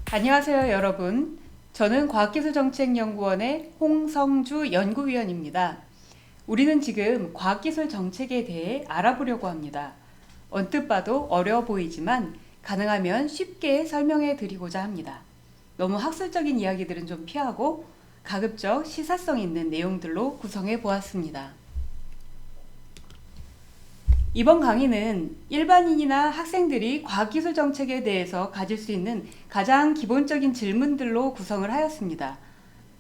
안녕하세요, 여러분. 저는 과학기술정책연구원의 홍성주 연구위원입니다. 우리는 지금 과학기술 정책에 대해 알아보려고 합니다. 언뜻 봐도 어려워 보이지만 가능하면 쉽게 설명해 드리고자 합니다. 너무 학술적인 이야기들은 좀 피하고 가급적 시사성 있는 내용들로 구성해 보았습니다. 이번 강의는 일반인이나 학생들이 과학기술 정책에 대해서 가질 수 있는 가장 기본적인 질문들로 구성을 하였습니다.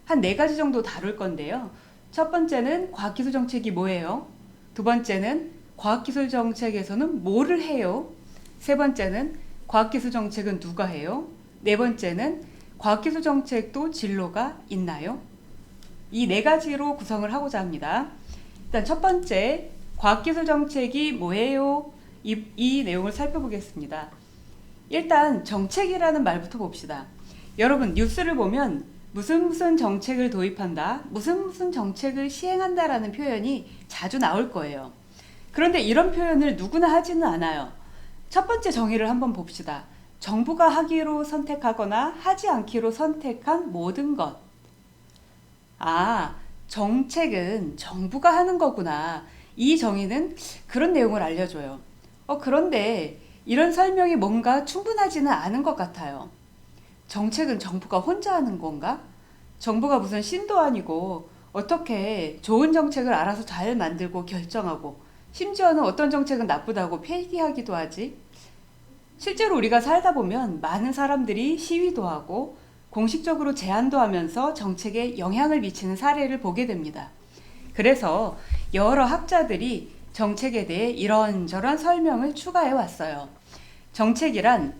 한 4가지 정도 다룰 건데요. 첫 번째는 과학기술 정책이 뭐예요? 두 번째는 과학기술 정책에서는 뭐를 해요? 세 번째는 과학기술 정책은 누가 해요? 네 번째는 과학기술 정책도 진로가 있나요? 이 4가지로 구성을 하고자 합니다. 일단 첫 번째, 과학기술 정책이 뭐예요? 이 내용을 살펴보겠습니다. 일단 정책이라는 말부터 봅시다. 여러분 뉴스를 보면 무슨 정책을 도입한다, 무슨 정책을 시행한다라는 표현이 자주 나올 거예요. 그런데 이런 표현을 누구나 하지는 않아요. 첫 번째 정의를 한번 봅시다. 정부가 하기로 선택하거나 하지 않기로 선택한 모든 것. 정책은 정부가 하는 거구나. 이 정의는 그런 내용을 알려줘요. 그런데 이런 설명이 뭔가 충분하지는 않은 것 같아요. 정책은 정부가 혼자 하는 건가? 정부가 무슨 신도 아니고 어떻게 좋은 정책을 알아서 잘 만들고 결정하고 심지어는 어떤 정책은 나쁘다고 폐기하기도 하지? 실제로 우리가 살다 보면 많은 사람들이 시위도 하고 공식적으로 제안도 하면서 정책에 영향을 미치는 사례를 보게 됩니다. 그래서 여러 학자들이 정책에 대해 이런저런 설명을 추가해 왔어요. 정책이란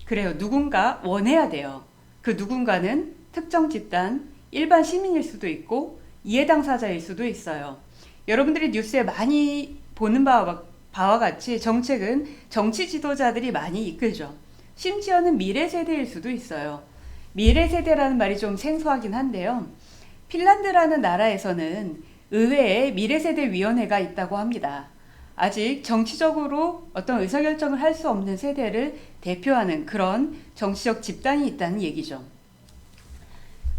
그래요. 누군가 원해야 돼요. 그 누군가는 특정 집단, 일반 시민일 수도 있고 이해 당사자일 수도 있어요. 여러분들이 뉴스에 많이 보는 바와 같이 정책은 정치 지도자들이 많이 이끌죠. 심지어는 미래 세대일 수도 있어요. 미래 세대라는 말이 좀 생소하긴 한데요. 핀란드라는 나라에서는 의회에 미래세대위원회가 있다고 합니다. 아직 정치적으로 어떤 의사결정을 할 수 없는 세대를 대표하는 그런 정치적 집단이 있다는 얘기죠.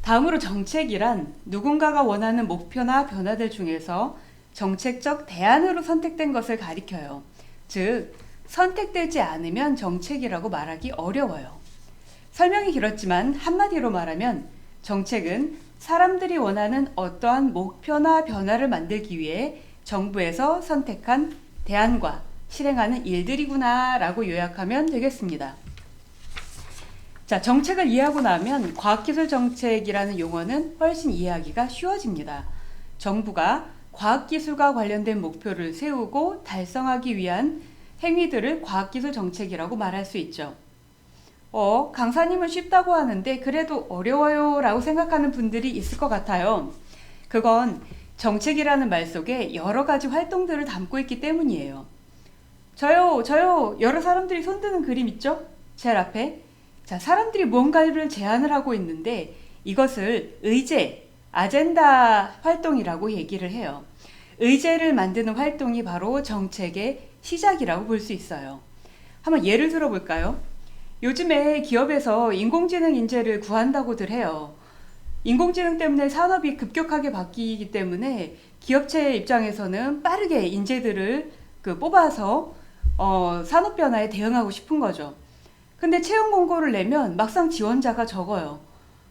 다음으로 정책이란 누군가가 원하는 목표나 변화들 중에서 정책적 대안으로 선택된 것을 가리켜요. 즉, 선택되지 않으면 정책이라고 말하기 어려워요. 설명이 길었지만 한마디로 말하면 정책은 사람들이 원하는 어떠한 목표나 변화를 만들기 위해 정부에서 선택한 대안과 실행하는 일들이구나 라고 요약하면 되겠습니다. 자, 정책을 이해하고 나면 과학기술 정책이라는 용어는 훨씬 이해하기가 쉬워집니다. 정부가 과학기술과 관련된 목표를 세우고 달성하기 위한 행위들을 과학기술 정책이라고 말할 수 있죠. 강사님은 쉽다고 하는데 그래도 어려워요 라고 생각하는 분들이 있을 것 같아요. 그건 정책이라는 말 속에 여러 가지 활동들을 담고 있기 때문이에요. 저요 여러 사람들이 손드는 그림 있죠? 제일 앞에. 자, 사람들이 무언가를 제안을 하고 있는데 이것을 의제, 아젠다 활동이라고 얘기를 해요. 의제를 만드는 활동이 바로 정책의 시작이라고 볼 수 있어요. 한번 예를 들어 볼까요? 요즘에 기업에서 인공지능 인재를 구한다고들 해요. 인공지능 때문에 산업이 급격하게 바뀌기 때문에 기업체 입장에서는 빠르게 인재들을 뽑아서 산업 변화에 대응하고 싶은 거죠. 근데 채용 공고를 내면 막상 지원자가 적어요.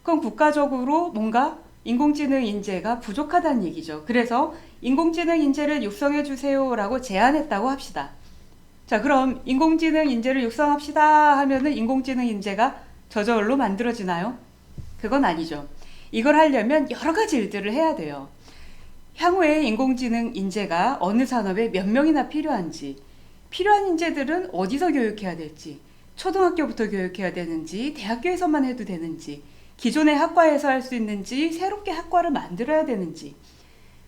그럼 국가적으로 뭔가 인공지능 인재가 부족하다는 얘기죠. 그래서 인공지능 인재를 육성해 주세요 라고 제안했다고 합시다. 자, 그럼 인공지능 인재를 육성합시다 하면은 인공지능 인재가 저절로 만들어지나요? 그건 아니죠. 이걸 하려면 여러 가지 일들을 해야 돼요. 향후에 인공지능 인재가 어느 산업에 몇 명이나 필요한지, 필요한 인재들은 어디서 교육해야 될지, 초등학교부터 교육해야 되는지, 대학교에서만 해도 되는지, 기존의 학과에서 할 수 있는지, 새롭게 학과를 만들어야 되는지,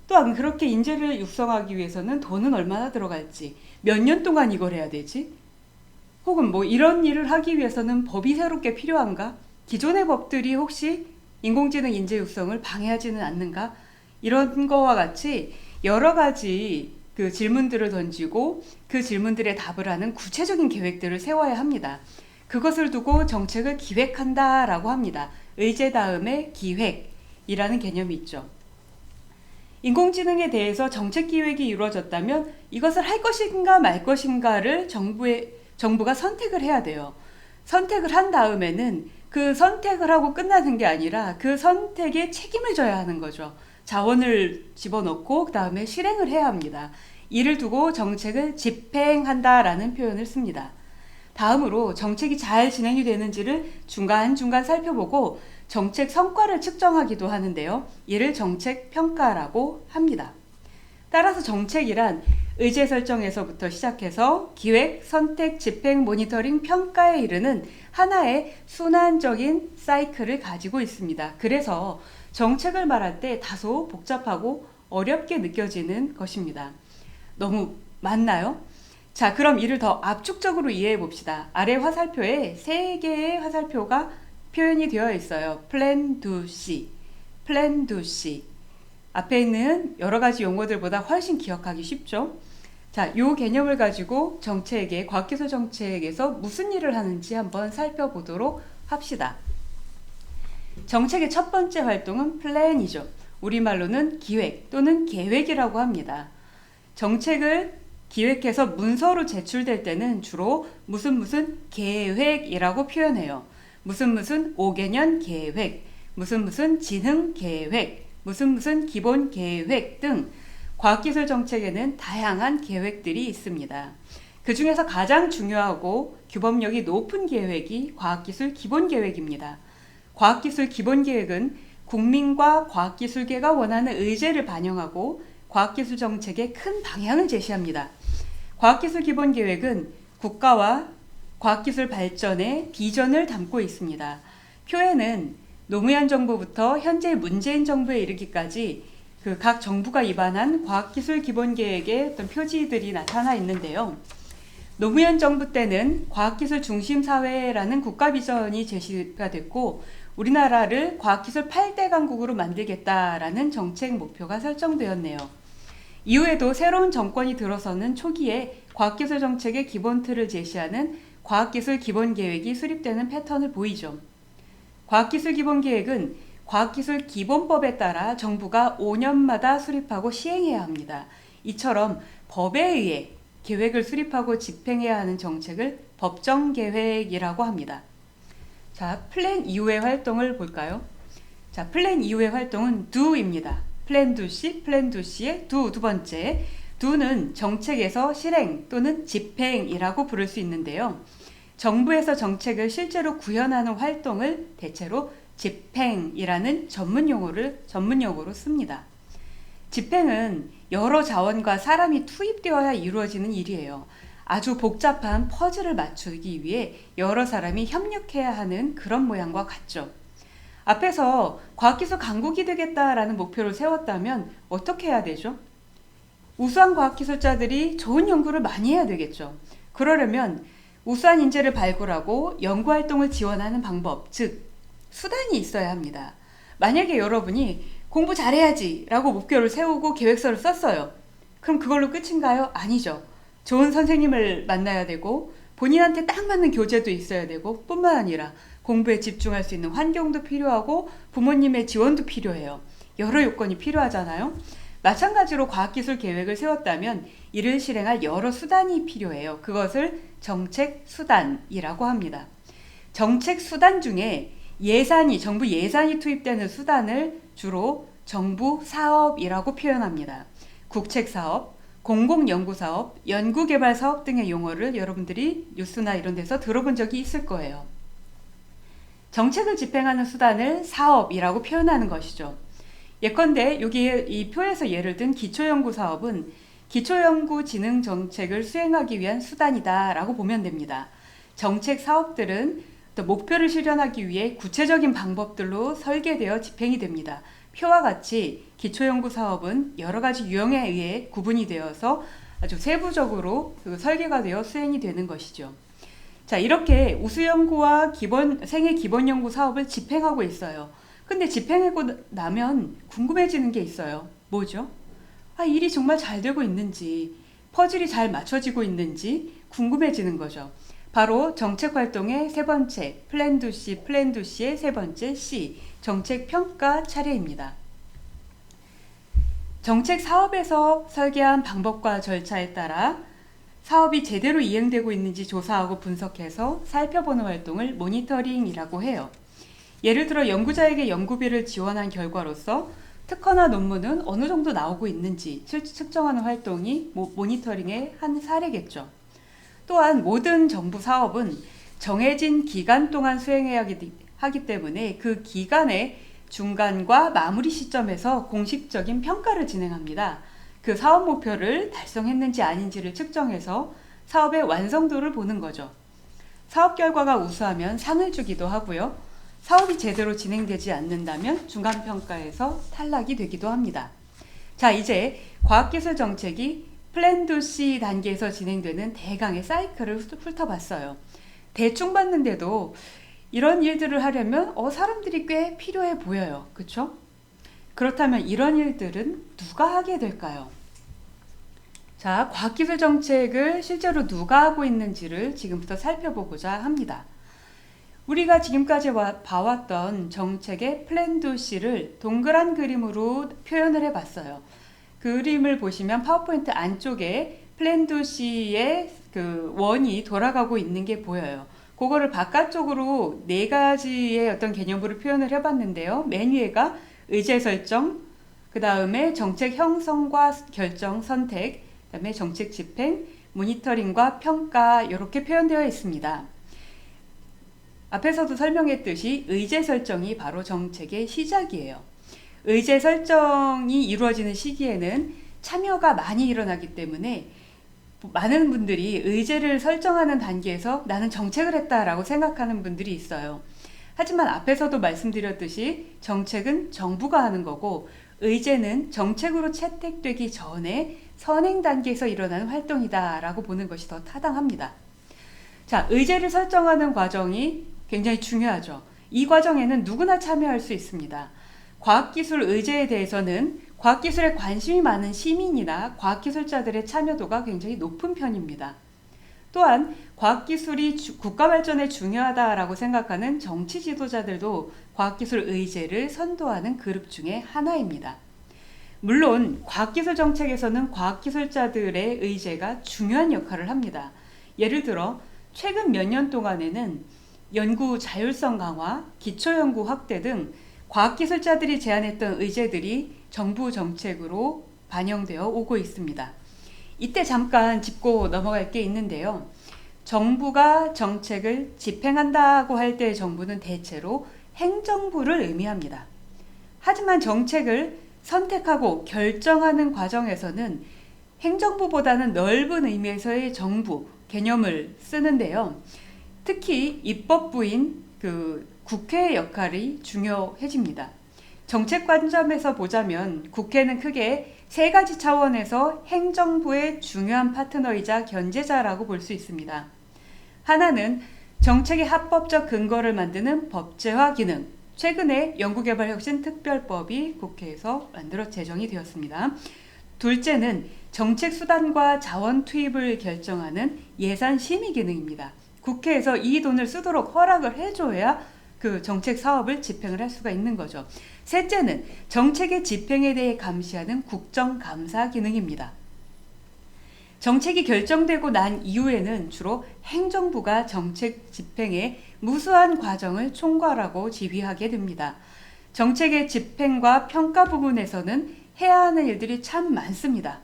또한 그렇게 인재를 육성하기 위해서는 돈은 얼마나 들어갈지, 몇 년 동안 이걸 해야 되지? 혹은 이런 일을 하기 위해서는 법이 새롭게 필요한가? 기존의 법들이 혹시 인공지능 인재 육성을 방해하지는 않는가? 이런 거와 같이 여러 가지 질문들을 던지고 그 질문들에 답을 하는 구체적인 계획들을 세워야 합니다. 그것을 두고 정책을 기획한다라고 합니다. 의제 다음에 기획이라는 개념이 있죠. 인공지능에 대해서 정책 기획이 이루어졌다면 이것을 할 것인가 말 것인가를 정부가 선택을 해야 돼요. 선택을 한 다음에는 그 선택을 하고 끝나는 게 아니라 그 선택에 책임을 져야 하는 거죠. 자원을 집어넣고 그 다음에 실행을 해야 합니다. 이를 두고 정책을 집행한다라는 표현을 씁니다. 다음으로 정책이 잘 진행이 되는지를 중간중간 살펴보고 정책 성과를 측정하기도 하는데요. 이를 정책 평가라고 합니다. 따라서 정책이란 의제 설정에서부터 시작해서 기획, 선택, 집행, 모니터링, 평가에 이르는 하나의 순환적인 사이클을 가지고 있습니다. 그래서 정책을 말할 때 다소 복잡하고 어렵게 느껴지는 것입니다. 너무 많나요? 자, 그럼 이를 더 압축적으로 이해해 봅시다. 아래 화살표에 3개의 화살표가 표현이 되어 있어요. Plan, Do, See. Plan, Do, See. 앞에 있는 여러 가지 용어들보다 훨씬 기억하기 쉽죠? 자, 이 개념을 가지고 정책의 과학기술 정책에서 무슨 일을 하는지 한번 살펴보도록 합시다. 정책의 첫 번째 활동은 플랜이죠. 우리말로는 기획 또는 계획이라고 합니다. 정책을 기획해서 문서로 제출될 때는 주로 무슨 계획이라고 표현해요. 무슨 5개년 계획, 무슨 진흥 계획, 무슨 기본 계획 등 과학기술 정책에는 다양한 계획들이 있습니다. 그 중에서 가장 중요하고 규범력이 높은 계획이 과학기술 기본계획입니다. 과학기술 기본계획은 국민과 과학기술계가 원하는 의제를 반영하고 과학기술 정책의 큰 방향을 제시합니다. 과학기술 기본계획은 국가와 과학기술 발전의 비전을 담고 있습니다. 표에는 노무현 정부부터 현재 문재인 정부에 이르기까지 각 정부가 입안한 과학기술 기본계획의 어떤 표지들이 나타나 있는데요. 노무현 정부 때는 과학기술 중심 사회라는 국가 비전이 제시가 됐고 우리나라를 과학기술 8대 강국으로 만들겠다라는 정책 목표가 설정되었네요. 이후에도 새로운 정권이 들어서는 초기에 과학기술 정책의 기본 틀을 제시하는 과학기술 기본계획이 수립되는 패턴을 보이죠. 과학기술 기본계획은 과학기술 기본법에 따라 정부가 5년마다 수립하고 시행해야 합니다. 이처럼 법에 의해 계획을 수립하고 집행해야 하는 정책을 법정계획이라고 합니다. 자, 플랜 이후의 활동을 볼까요? 자, 플랜 이후의 활동은 do입니다. 플랜 do C, 플랜 do C의 두 번째. do는 정책에서 실행 또는 집행이라고 부를 수 있는데요. 정부에서 정책을 실제로 구현하는 활동을 대체로 집행이라는 전문용어로 씁니다. 집행은 여러 자원과 사람이 투입되어야 이루어지는 일이에요. 아주 복잡한 퍼즐을 맞추기 위해 여러 사람이 협력해야 하는 그런 모양과 같죠. 앞에서 과학기술 강국이 되겠다라는 목표를 세웠다면 어떻게 해야 되죠? 우수한 과학기술자들이 좋은 연구를 많이 해야 되겠죠. 그러려면 우수한 인재를 발굴하고 연구활동을 지원하는 방법, 즉 수단이 있어야 합니다. 만약에 여러분이 공부 잘해야지 라고 목표를 세우고 계획서를 썼어요. 그럼 그걸로 끝인가요? 아니죠. 좋은 선생님을 만나야 되고 본인한테 딱 맞는 교재도 있어야 되고 뿐만 아니라 공부에 집중할 수 있는 환경도 필요하고 부모님의 지원도 필요해요. 여러 요건이 필요하잖아요. 마찬가지로 과학기술 계획을 세웠다면 이를 실행할 여러 수단이 필요해요. 그것을 정책 수단이라고 합니다. 정책 수단 중에 정부 예산이 투입되는 수단을 주로 정부 사업이라고 표현합니다. 국책사업, 공공연구사업, 연구개발사업 등의 용어를 여러분들이 뉴스나 이런 데서 들어본 적이 있을 거예요. 정책을 집행하는 수단을 사업이라고 표현하는 것이죠. 예컨대 여기 이 표에서 예를 든 기초연구사업은 기초연구진흥 정책을 수행하기 위한 수단이다 라고 보면 됩니다. 정책 사업들은 또 목표를 실현하기 위해 구체적인 방법들로 설계되어 집행이 됩니다. 표와 같이 기초연구사업은 여러 가지 유형에 의해 구분이 되어서 아주 세부적으로 설계가 되어 수행이 되는 것이죠. 자, 이렇게 우수연구와 생애 기본연구 사업을 집행하고 있어요. 근데 집행하고 나면 궁금해지는 게 있어요. 뭐죠? 일이 정말 잘 되고 있는지, 퍼즐이 잘 맞춰지고 있는지 궁금해지는 거죠. 바로 정책 활동의 세 번째, 플랜2C의 세 번째 C, 정책 평가 차례입니다. 정책 사업에서 설계한 방법과 절차에 따라 사업이 제대로 이행되고 있는지 조사하고 분석해서 살펴보는 활동을 모니터링이라고 해요. 예를 들어 연구자에게 연구비를 지원한 결과로서 특허나 논문은 어느 정도 나오고 있는지 측정하는 활동이 모니터링의 한 사례겠죠. 또한 모든 정부 사업은 정해진 기간 동안 수행해야 하기 때문에 그 기간의 중간과 마무리 시점에서 공식적인 평가를 진행합니다. 그 사업 목표를 달성했는지 아닌지를 측정해서 사업의 완성도를 보는 거죠. 사업 결과가 우수하면 상을 주기도 하고요. 사업이 제대로 진행되지 않는다면 중간평가에서 탈락이 되기도 합니다. 자, 이제 과학기술 정책이 플랜2C 단계에서 진행되는 대강의 사이클을 훑어봤어요. 대충 봤는데도 이런 일들을 하려면 사람들이 꽤 필요해 보여요. 그쵸? 그렇다면 이런 일들은 누가 하게 될까요? 자, 과학기술 정책을 실제로 누가 하고 있는지를 지금부터 살펴보고자 합니다. 우리가 지금까지 봐왔던 정책의 플랜2C를 동그란 그림으로 표현을 해봤어요. 그림을 보시면 파워포인트 안쪽에 플랜2C의 그 원이 돌아가고 있는 게 보여요. 그거를 바깥쪽으로 네 가지의 어떤 개념으로 표현을 해봤는데요. 맨 위에가 의제 설정, 그 다음에 정책 형성과 결정 선택, 그 다음에 정책 집행, 모니터링과 평가 이렇게 표현되어 있습니다. 앞에서도 설명했듯이 의제 설정이 바로 정책의 시작이에요. 의제 설정이 이루어지는 시기에는 참여가 많이 일어나기 때문에 많은 분들이 의제를 설정하는 단계에서 나는 정책을 했다라고 생각하는 분들이 있어요. 하지만 앞에서도 말씀드렸듯이 정책은 정부가 하는 거고 의제는 정책으로 채택되기 전에 선행 단계에서 일어나는 활동이다라고 보는 것이 더 타당합니다. 자, 의제를 설정하는 과정이 굉장히 중요하죠. 이 과정에는 누구나 참여할 수 있습니다. 과학기술 의제에 대해서는 과학기술에 관심이 많은 시민이나 과학기술자들의 참여도가 굉장히 높은 편입니다. 또한 과학기술이 국가 발전에 중요하다라고 생각하는 정치 지도자들도 과학기술 의제를 선도하는 그룹 중에 하나입니다. 물론 과학기술 정책에서는 과학기술자들의 의제가 중요한 역할을 합니다. 예를 들어 최근 몇 년 동안에는 연구 자율성 강화, 기초연구 확대 등 과학기술자들이 제안했던 의제들이 정부 정책으로 반영되어 오고 있습니다. 이때 잠깐 짚고 넘어갈 게 있는데요. 정부가 정책을 집행한다고 할 때 정부는 대체로 행정부를 의미합니다. 하지만 정책을 선택하고 결정하는 과정에서는 행정부보다는 넓은 의미에서의 정부 개념을 쓰는데요. 특히 입법부인 국회의 역할이 중요해집니다. 정책 관점에서 보자면 국회는 크게 세 가지 차원에서 행정부의 중요한 파트너이자 견제자라고 볼 수 있습니다. 하나는 정책의 합법적 근거를 만드는 법제화 기능. 최근에 연구개발혁신특별법이 국회에서 만들어 제정이 되었습니다. 둘째는 정책 수단과 자원 투입을 결정하는 예산 심의 기능입니다. 국회에서 이 돈을 쓰도록 허락을 해줘야 그 정책 사업을 집행을 할 수가 있는 거죠. 셋째는 정책의 집행에 대해 감시하는 국정감사 기능입니다. 정책이 결정되고 난 이후에는 주로 행정부가 정책 집행의 무수한 과정을 총괄하고 지휘하게 됩니다. 정책의 집행과 평가 부분에서는 해야 하는 일들이 참 많습니다.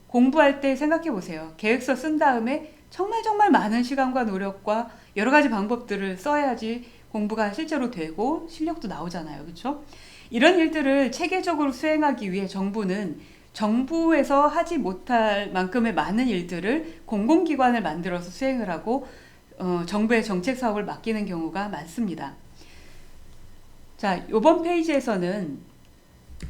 공부할 때 생각해 보세요. 계획서 쓴 다음에 정말 많은 시간과 노력과 여러 가지 방법들을 써야지 공부가 실제로 되고 실력도 나오잖아요. 그렇죠? 이런 일들을 체계적으로 수행하기 위해 정부는 정부에서 하지 못할 만큼의 많은 일들을 공공기관을 만들어서 수행을 하고 정부의 정책 사업을 맡기는 경우가 많습니다. 자, 이번 페이지에서는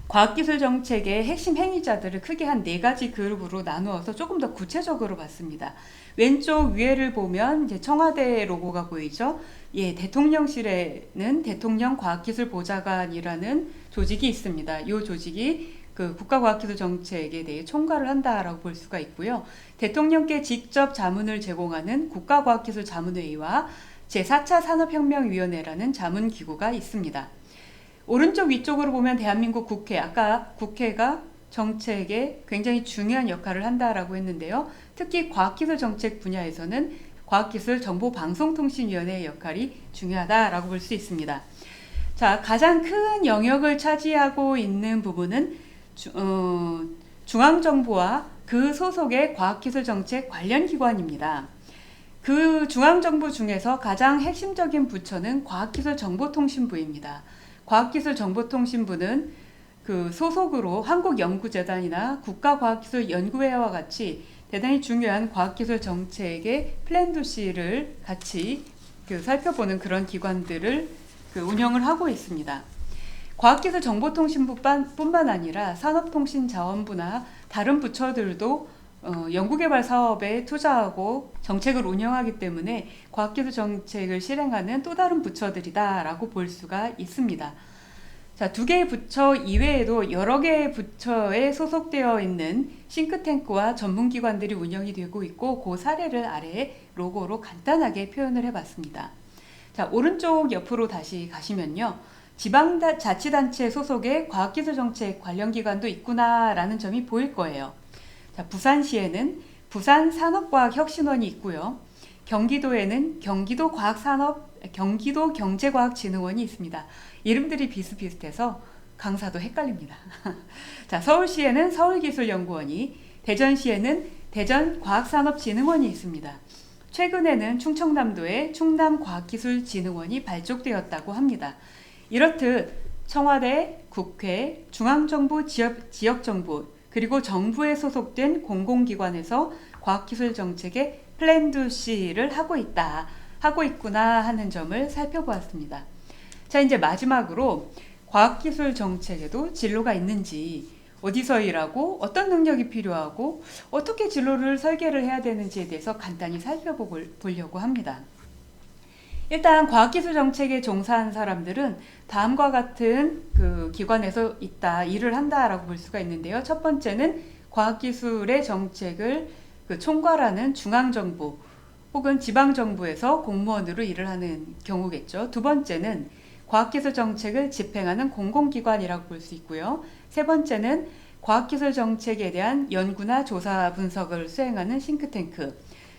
과학기술 정책의 핵심 행위자들을 크게 한 네 가지 그룹으로 나누어서 조금 더 구체적으로 봤습니다. 왼쪽 위에를 보면 이제 청와대 로고가 보이죠? 예, 대통령실에는 대통령 과학기술 보좌관이라는 조직이 있습니다. 이 조직이 그 국가과학기술 정책에 대해 총괄을 한다라고 볼 수가 있고요. 대통령께 직접 자문을 제공하는 국가과학기술자문회의와 제4차 산업혁명위원회라는 자문기구가 있습니다. 오른쪽 위쪽으로 보면 대한민국 국회, 아까 국회가 정책에 굉장히 중요한 역할을 한다라고 했는데요. 특히 과학기술 정책 분야에서는 과학기술정보방송통신위원회의 역할이 중요하다라고 볼 수 있습니다. 자, 가장 큰 영역을 차지하고 있는 부분은 중앙정부와 그 소속의 과학기술정책 관련 기관입니다. 그 중앙정부 중에서 가장 핵심적인 부처는 과학기술정보통신부입니다. 과학기술정보통신부는 그 소속으로 한국연구재단이나 국가과학기술연구회와 같이 대단히 중요한 과학기술 정책의 플랜도시를 같이 살펴보는 그런 기관들을 운영을 하고 있습니다. 과학기술정보통신부뿐만 아니라 산업통신자원부나 다른 부처들도 연구개발 사업에 투자하고 정책을 운영하기 때문에 과학기술 정책을 실행하는 또 다른 부처들이다라고 볼 수가 있습니다. 자, 두 개의 부처 이외에도 여러 개의 부처에 소속되어 있는 싱크탱크와 전문기관들이 운영이 되고 있고 그 사례를 아래에 로고로 간단하게 표현을 해봤습니다. 자, 오른쪽 옆으로 다시 가시면요. 지방자치단체 소속의 과학기술정책 관련 기관도 있구나라는 점이 보일 거예요. 자, 부산시에는 부산산업과학혁신원이 있고요. 경기도에는 경기도경제과학진흥원이 있습니다. 이름들이 비슷비슷해서 강사도 헷갈립니다. 자, 서울시에는 서울기술연구원이, 대전시에는 대전과학산업진흥원이 있습니다. 최근에는 충청남도에 충남과학기술진흥원이 발족되었다고 합니다. 이렇듯 청와대, 국회, 중앙정부, 지역정부, 그리고 정부에 소속된 공공기관에서 과학기술 정책의 플랜도시를 하고 있구나 하는 점을 살펴보았습니다. 자, 이제 마지막으로 과학기술 정책에도 진로가 있는지, 어디서 일하고 어떤 능력이 필요하고 어떻게 진로를 설계를 해야 되는지에 대해서 간단히 살펴보려고 합니다. 일단 과학기술 정책에 종사한 사람들은 다음과 같은 그 기관에서 일을 한다라고 볼 수가 있는데요. 첫 번째는 과학기술의 정책을 총괄하는 중앙정부 혹은 지방정부에서 공무원으로 일을 하는 경우겠죠. 두 번째는 과학기술 정책을 집행하는 공공기관이라고 볼 수 있고요. 세 번째는 과학기술 정책에 대한 연구나 조사 분석을 수행하는 싱크탱크.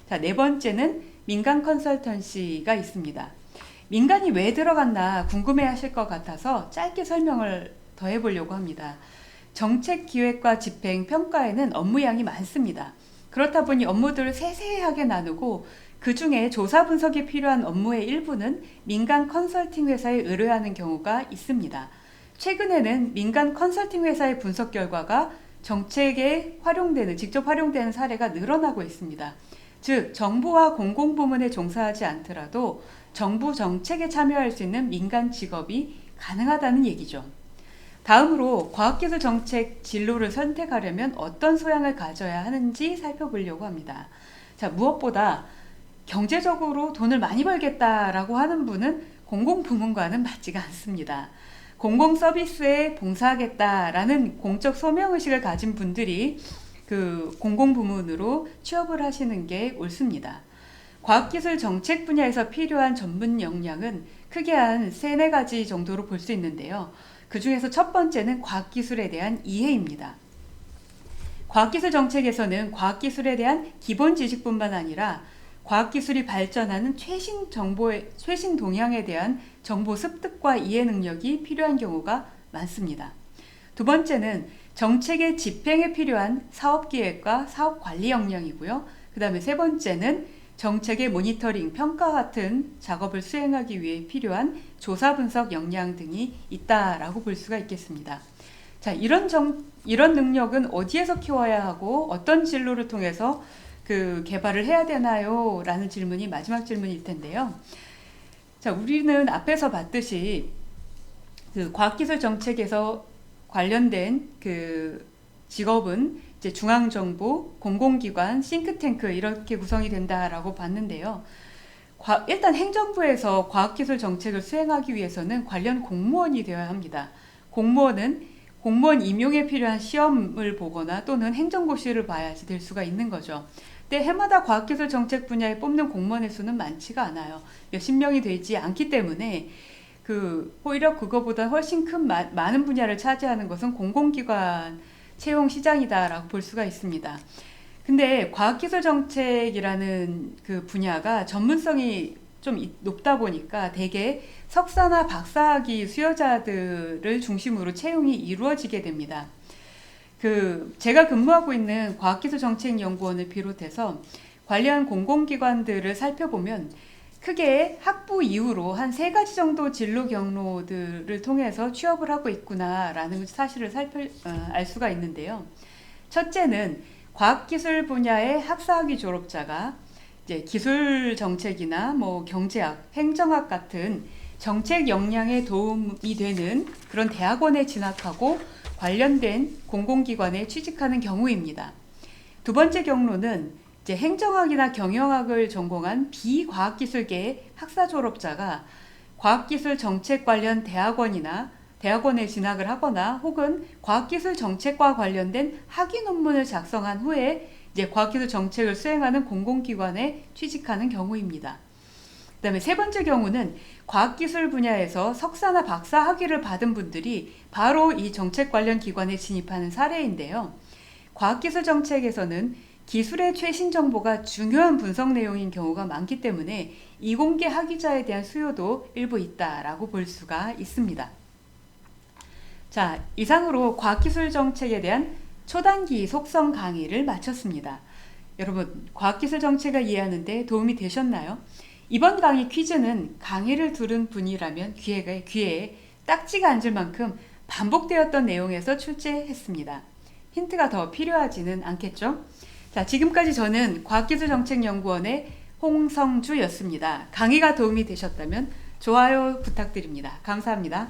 자, 네 번째는 민간 컨설턴시가 있습니다. 민간이 왜 들어갔나 궁금해 하실 것 같아서 짧게 설명을 더 해보려고 합니다. 정책 기획과 집행, 평가에는 업무량이 많습니다. 그렇다 보니 업무들을 세세하게 나누고 그 중에 조사 분석이 필요한 업무의 일부는 민간 컨설팅 회사에 의뢰하는 경우가 있습니다. 최근에는 민간 컨설팅 회사의 분석 결과가 정책에 직접 활용되는 사례가 늘어나고 있습니다. 즉, 정부와 공공부문에 종사하지 않더라도 정부 정책에 참여할 수 있는 민간 직업이 가능하다는 얘기죠. 다음으로 과학기술 정책 진로를 선택하려면 어떤 소양을 가져야 하는지 살펴보려고 합니다. 자, 무엇보다 경제적으로 돈을 많이 벌겠다라고 하는 분은 공공부문과는 맞지가 않습니다. 공공서비스에 봉사하겠다라는 공적 소명의식을 가진 분들이 그 공공부문으로 취업을 하시는 게 옳습니다. 과학기술 정책 분야에서 필요한 전문 역량은 크게 한 3-4가지 정도로 볼 수 있는데요. 그 중에서 첫 번째는 과학기술에 대한 이해입니다. 과학기술 정책에서는 과학기술에 대한 기본 지식뿐만 아니라 과학기술이 발전하는 최신 동향에 대한 정보 습득과 이해 능력이 필요한 경우가 많습니다. 두 번째는 정책의 집행에 필요한 사업기획과 사업관리 역량이고요. 그 다음에 세 번째는 정책의 모니터링, 평가 같은 작업을 수행하기 위해 필요한 조사 분석 역량 등이 있다라고 볼 수가 있겠습니다. 자, 이런 능력은 어디에서 키워야 하고 어떤 진로를 통해서 개발을 해야 되나요? 라는 질문이 마지막 질문일 텐데요. 자, 우리는 앞에서 봤듯이 과학기술 정책에서 관련된 직업은 이제 중앙정부, 공공기관, 싱크탱크 이렇게 구성이 된다라고 봤는데요. 일단 행정부에서 과학기술 정책을 수행하기 위해서는 관련 공무원이 되어야 합니다. 공무원은 공무원 임용에 필요한 시험을 보거나 또는 행정고시를 봐야지 될 수가 있는 거죠. 근데 해마다 과학기술 정책 분야에 뽑는 공무원의 수는 많지가 않아요. 몇십 명이 되지 않기 때문에 오히려 그거보다 훨씬 큰 많은 분야를 차지하는 것은 공공기관 채용 시장이다라고 볼 수가 있습니다. 근데 과학기술 정책이라는 그 분야가 전문성이 좀 높다 보니까 대개 석사나 박사학위 수요자들을 중심으로 채용이 이루어지게 됩니다. 제가 근무하고 있는 과학기술정책연구원을 비롯해서 관련 공공기관들을 살펴보면 크게 학부 이후로 한 3가지 정도 진로 경로들을 통해서 취업을 하고 있구나라는 사실을 알 수가 있는데요. 첫째는 과학기술 분야의 학사학위 졸업자가 이제 기술 정책이나 경제학, 행정학 같은 정책 역량에 도움이 되는 그런 대학원에 진학하고 관련된 공공기관에 취직하는 경우입니다. 두 번째 경로는 이제 행정학이나 경영학을 전공한 비과학기술계의 학사 졸업자가 과학기술 정책 관련 대학원에 진학을 하거나 혹은 과학기술 정책과 관련된 학위 논문을 작성한 후에 이제 과학기술 정책을 수행하는 공공기관에 취직하는 경우입니다. 그다음에 세 번째 경우는 과학기술 분야에서 석사나 박사 학위를 받은 분들이 바로 이 정책 관련 기관에 진입하는 사례인데요. 과학기술 정책에서는 기술의 최신 정보가 중요한 분석 내용인 경우가 많기 때문에 이공계 학위자에 대한 수요도 일부 있다라고 볼 수가 있습니다. 자, 이상으로 과학기술 정책에 대한 초단기 속성 강의를 마쳤습니다. 여러분, 과학기술 정책을 이해하는 데 도움이 되셨나요? 이번 강의 퀴즈는 강의를 들은 분이라면 귀에 딱지가 앉을 만큼 반복되었던 내용에서 출제했습니다. 힌트가 더 필요하지는 않겠죠? 자, 지금까지 저는 과학기술정책연구원의 홍성주였습니다. 강의가 도움이 되셨다면 좋아요 부탁드립니다. 감사합니다.